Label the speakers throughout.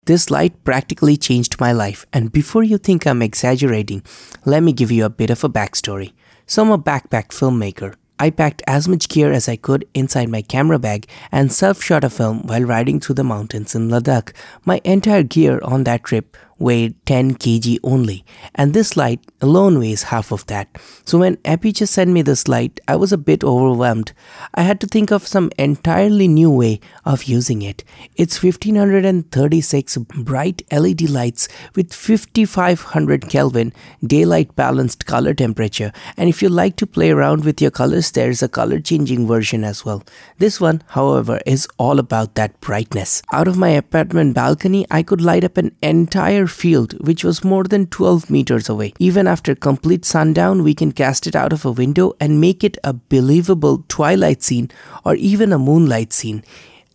Speaker 1: This light practically changed my life, and before you think I'm exaggerating, let me give you a bit of a backstory. So I'm a backpack filmmaker. I packed as much gear as I could inside my camera bag and self-shot a film while riding through the mountains in Ladakh. My entire gear on that trip weighed 10 kg only, and this light alone weighs half of that. So when Aputure sent me this light, I was a bit overwhelmed. I had to think of some entirely new way of using it. It's 1536 bright LED lights with 5500 Kelvin daylight balanced color temperature, and if you like to play around with your colors, there's a color changing version as well. This one, however, is all about that brightness. Out of my apartment balcony, I could light up an entire field which was more than 12 meters away. Even after complete sundown, we can cast it out of a window and make it a believable twilight scene or even a moonlight scene.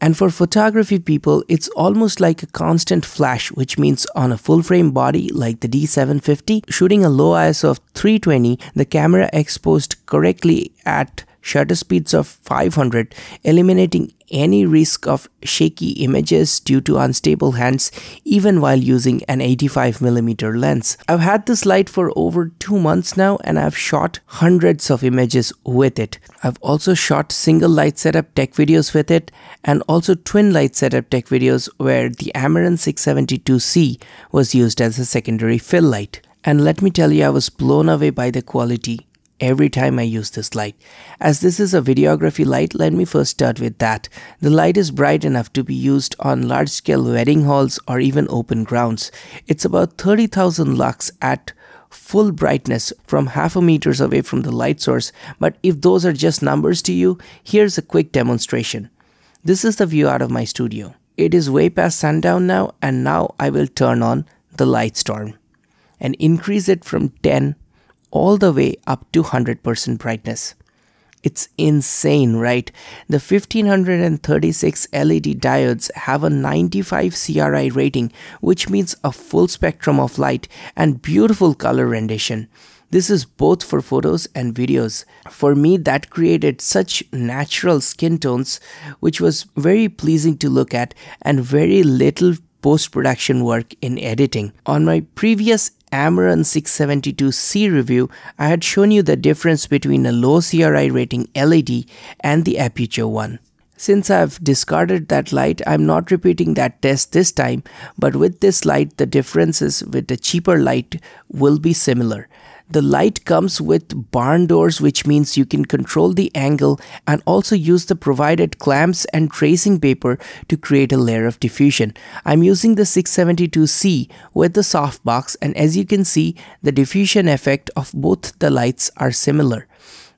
Speaker 1: And for photography people, it's almost like a constant flash, which means on a full frame body like the D750, shooting a low ISO of 320, the camera exposed correctly at shutter speeds of 500, eliminating any risk of shaky images due to unstable hands even while using an 85mm lens. I've had this light for over 2 months now, and I've shot hundreds of images with it. I've also shot single light setup tech videos with it, and also twin light setup tech videos where the Amaran 672C was used as a secondary fill light. And let me tell you, I was blown away by the quality every time I use this light. As this is a videography light, let me first start with that. The light is bright enough to be used on large-scale wedding halls or even open grounds. It's about 30,000 lux at full brightness from half a meter away from the light source, but if those are just numbers to you, here's a quick demonstration. This is the view out of my studio. It is way past sundown now, and now I will turn on the Lightstorm and increase it from 10 all the way up to 100% brightness. It's insane, right? The 1536 LED diodes have a 95 CRI rating, which means a full spectrum of light and beautiful color rendition. This is both for photos and videos. For me, that created such natural skin tones, which was very pleasing to look at, and very little post-production work in editing. On my previous Amaran 672C review, I had shown you the difference between a low CRI rating LED and the Aputure one. Since I've discarded that light, I'm not repeating that test this time, but with this light, the differences with the cheaper light will be similar. The light comes with barn doors, which means you can control the angle and also use the provided clamps and tracing paper to create a layer of diffusion. I'm using the 672C with the softbox, and as you can see, the diffusion effect of both the lights are similar.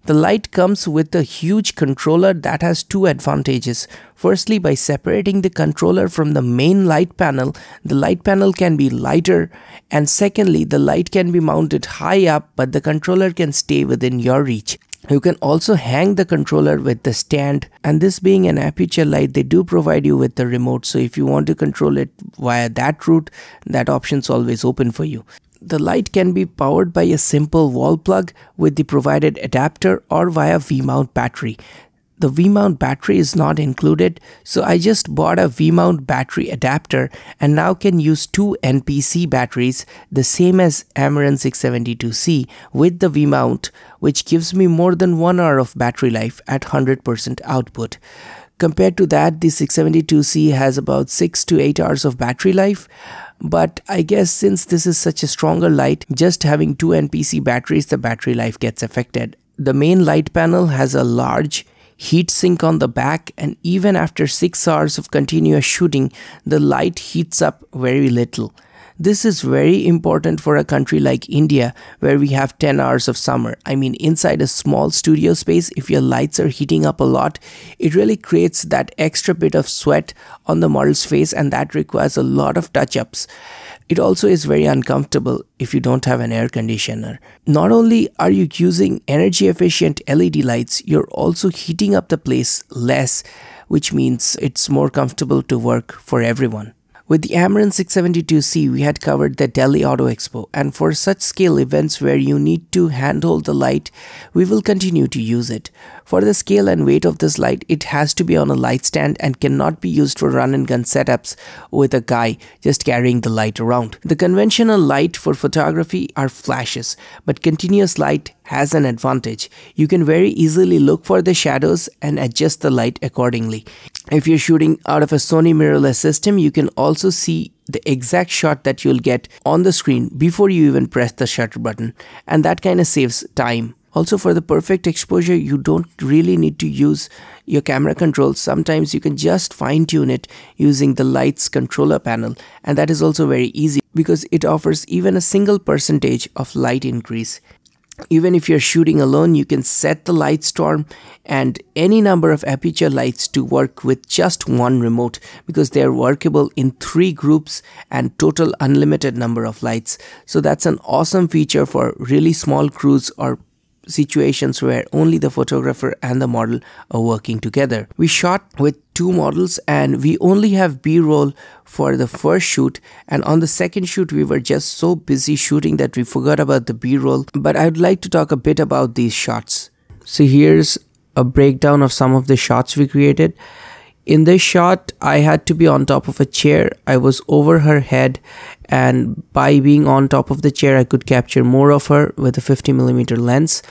Speaker 1: The light comes with a huge controller that has two advantages. Firstly, by separating the controller from the main light panel, the light panel can be lighter, and secondly, the light can be mounted high up, but the controller can stay within your reach. You can also hang the controller with the stand, and this being an Aputure light, they do provide you with the remote, so if you want to control it via that route, that option's always open for you. The light can be powered by a simple wall plug with the provided adapter or via V-mount battery. The V-mount battery is not included, so I just bought a V-mount battery adapter and now can use two NPC batteries, the same as Amaran 672C, with the V-mount, which gives me more than 1 hour of battery life at 100% output. Compared to that, the 672C has about 6 to 8 hours of battery life. But I guess since this is such a stronger light, just having two NPC batteries, the battery life gets affected. The main light panel has a large heat sink on the back, and even after 6 hours of continuous shooting, the light heats up very little. This is very important for a country like India, where we have 10 hours of summer. I mean, inside a small studio space, if your lights are heating up a lot, it really creates that extra bit of sweat on the model's face, and that requires a lot of touch-ups. It also is very uncomfortable if you don't have an air conditioner. Not only are you using energy efficient LED lights, you're also heating up the place less, which means it's more comfortable to work for everyone. With the Amaran 672C, we had covered the Delhi Auto Expo, and for such scale events where you need to handhold the light, we will continue to use it. For the scale and weight of this light, it has to be on a light stand and cannot be used for run and gun setups with a guy just carrying the light around. The conventional light for photography are flashes, but continuous light has an advantage. You can very easily look for the shadows and adjust the light accordingly. If you're shooting out of a Sony mirrorless system, you can also see the exact shot that you'll get on the screen before you even press the shutter button, and that kind of saves time. Also, for the perfect exposure, you don't really need to use your camera controls. Sometimes you can just fine-tune it using the lights controller panel, and that is also very easy because it offers even a single percentage of light increase. Even if you're shooting alone, you can set the Lightstorm and any number of Aputure lights to work with just one remote, because they are workable in 3 groups and total unlimited number of lights. So that's an awesome feature for really small crews or situations where only the photographer and the model are working together. We shot with 2 models and we only have B-roll for the first shoot, and on the second shoot we were just so busy shooting that we forgot about the B-roll. But I'd like to talk a bit about these shots. So here's a breakdown of some of the shots we created. In this shot, I had to be on top of a chair. I was over her head, and by being on top of the chair, I could capture more of her with a 50mm lens.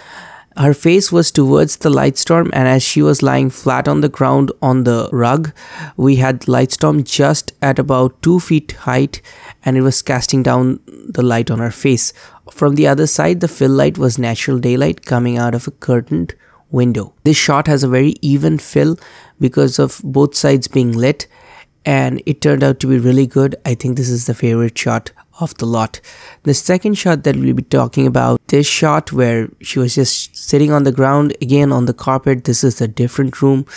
Speaker 1: Her face was towards the Lightstorm, and as she was lying flat on the ground on the rug, we had Lightstorm just at about 2 feet height, and it was casting down the light on her face. From the other side, the fill light was natural daylight coming out of a curtained window. This shot has a very even fill because of both sides being lit, and it turned out to be really good. I think this is the favorite shot of the lot. The second shot that we'll be talking about, this shot where she was just sitting on the ground, again on the carpet. This is a different room.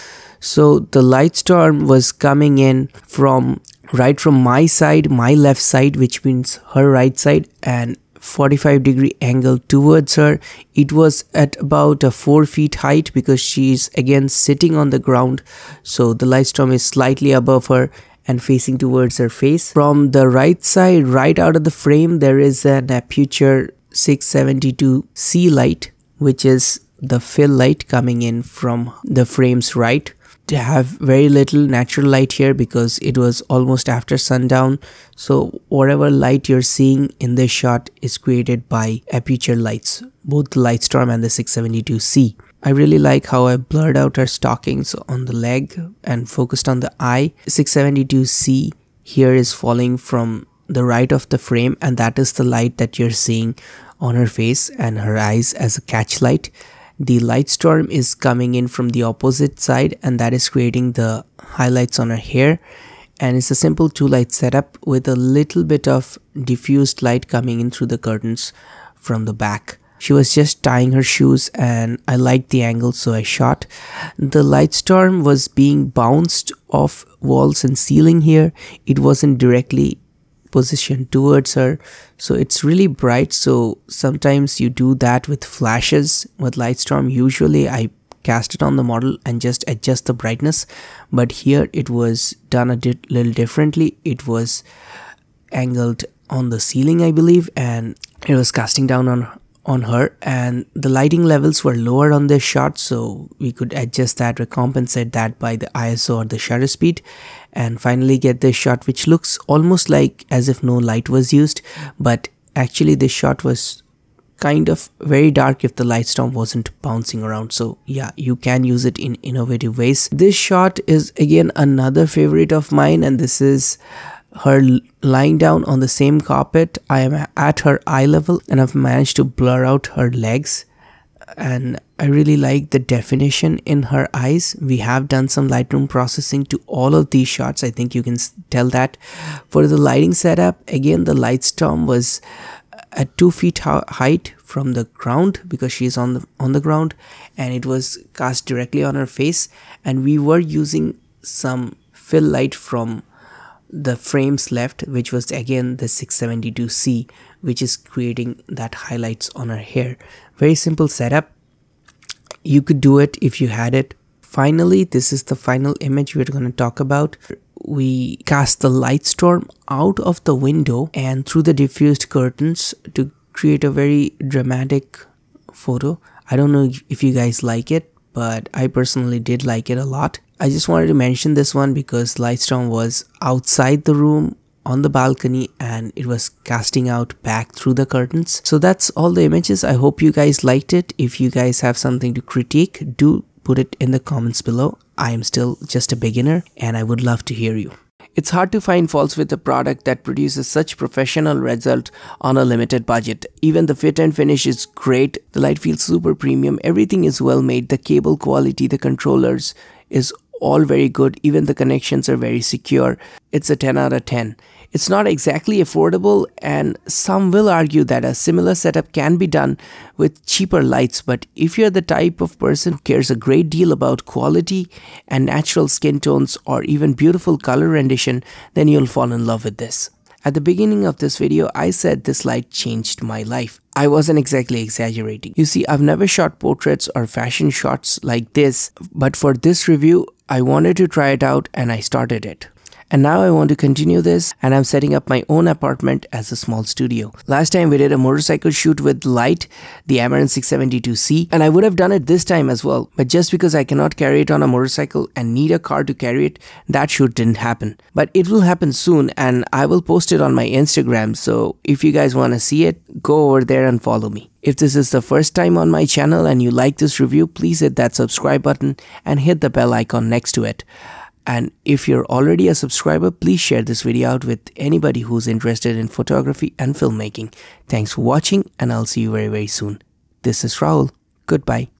Speaker 1: So the Lightstorm was coming in from right from my side, my left side, which means her right side, and 45-degree angle towards her. It was at about a 4 feet height because she's again sitting on the ground, so the Lightstorm is slightly above her and facing towards her face. From the right side, right out of the frame, there is an Aputure 672C light, which is the fill light coming in from the frame's right. To have very little natural light here because it was almost after sundown, so whatever light you're seeing in this shot is created by Aputure lights, both the Lightstorm and the 672C. I really like how I blurred out her stockings on the leg and focused on the eye. 672C here is falling from the right of the frame, and that is the light that you're seeing on her face and her eyes as a catch light. The Lightstorm is coming in from the opposite side, and that is creating the highlights on her hair, and it's a simple 2-light setup with a little bit of diffused light coming in through the curtains from the back. She was just tying her shoes and I liked the angle, so I shot. The Lightstorm was being bounced off walls and ceiling here. It wasn't directly positioned towards her, so it's really bright. So sometimes you do that with flashes. With Lightstorm, usually I cast it on the model and just adjust the brightness, but here it was done a little differently. It was angled on the ceiling, I believe, and it was casting down on her, and the lighting levels were lower on this shot, so we could adjust that or compensate that by the ISO or the shutter speed, and finally get this shot which looks almost like as if no light was used, but actually this shot was kind of very dark if the Lightstorm wasn't bouncing around. So yeah, you can use it in innovative ways. This shot is again another favorite of mine, and this is her lying down on the same carpet. I am at her eye level and I've managed to blur out her legs, and I really like the definition in her eyes. We have done some Lightroom processing to all of these shots. I think you can tell that. For the lighting setup, again the Lightstorm was at 2 feet height from the ground because she's on the ground, and it was cast directly on her face, and we were using some fill light from the frames left, which was again the 672C, which is creating that highlights on her hair. Very simple setup. You could do it if you had it. Finally, this is the final image we're going to talk about. We cast the Lightstorm out of the window and through the diffused curtains to create a very dramatic photo. I don't know if you guys like it, but I personally did like it a lot. I just wanted to mention this one because Lightstorm was outside the room on the balcony and it was casting out back through the curtains. So that's all the images. I hope you guys liked it. If you guys have something to critique, do put it in the comments below. I am still just a beginner and I would love to hear you. It's hard to find faults with a product that produces such professional result on a limited budget. Even the fit and finish is great. The light feels super premium. Everything is well made. The cable quality, the controllers is all very good. Even the connections are very secure. It's a 10 out of 10. It's not exactly affordable, and some will argue that a similar setup can be done with cheaper lights, but if you're the type of person who cares a great deal about quality and natural skin tones or even beautiful color rendition, then you'll fall in love with this. At the beginning of this video, I said this light changed my life. I wasn't exactly exaggerating. You see, I've never shot portraits or fashion shots like this, but for this review, I wanted to try it out and I started it. And now I want to continue this, and I'm setting up my own apartment as a small studio. Last time we did a motorcycle shoot with light, the Amaran 672C, and I would have done it this time as well, but just because I cannot carry it on a motorcycle and need a car to carry it, that shoot didn't happen. But it will happen soon and I will post it on my Instagram, so if you guys want to see it, go over there and follow me. If this is the first time on my channel and you like this review, please hit that subscribe button and hit the bell icon next to it. And if you're already a subscriber, please share this video out with anybody who's interested in photography and filmmaking. Thanks for watching and I'll see you very soon. This is Rahul. Goodbye.